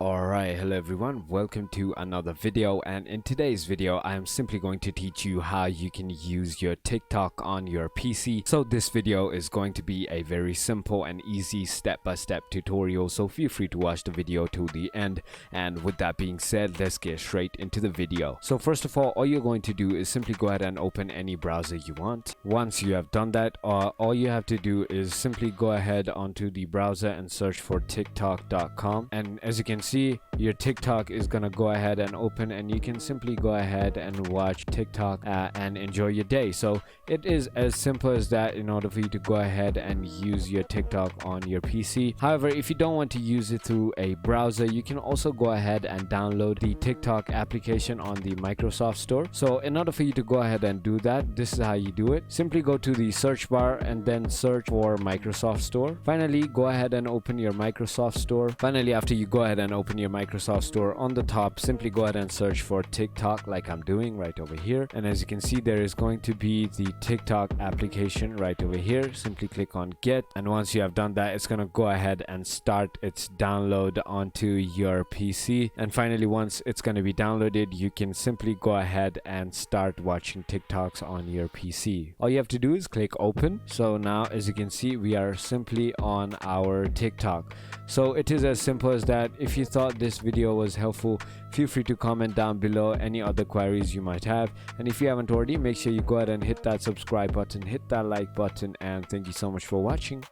Alright, hello everyone, welcome to another video, and in today's video I am simply going to teach you how you can use your TikTok on your PC. So this video is going to be a very simple and easy step-by-step tutorial, so feel free to watch the video to the end. And with that being said, let's get straight into the video. So first of all you're going to do is simply go ahead and open any browser you want. Once you have done that, all you have to do is simply go ahead onto the browser and search for tiktok.com, and as you can see, your TikTok is gonna go ahead and open, and you can simply go ahead and watch TikTok and enjoy your day. So it is as simple as that in order for you to go ahead and use your TikTok on your PC. However, if you don't want to use it through a browser, you can also go ahead and download the TikTok application on the Microsoft Store. So in order for you to go ahead and do that, this is how you do it. Simply go to the search bar and then search for Microsoft Store. Finally, go ahead and open your Microsoft Store. Finally, after you go ahead and open your Microsoft Store, on the top simply go ahead and search for TikTok like I'm doing right over here, and as you can see there is going to be the TikTok application right over here. Simply click on get, and once you have done that, it's going to go ahead and start its download onto your PC. And finally, once it's going to be downloaded, you can simply go ahead and start watching TikToks on your PC. All you have to do is click open. So now as you can see, we are simply on our TikTok. So it is as simple as that. If you thought this video was helpful, feel free to comment down below any other queries you might have, and if you haven't already, make sure you go ahead and hit that subscribe button, hit that like button, and thank you so much for watching.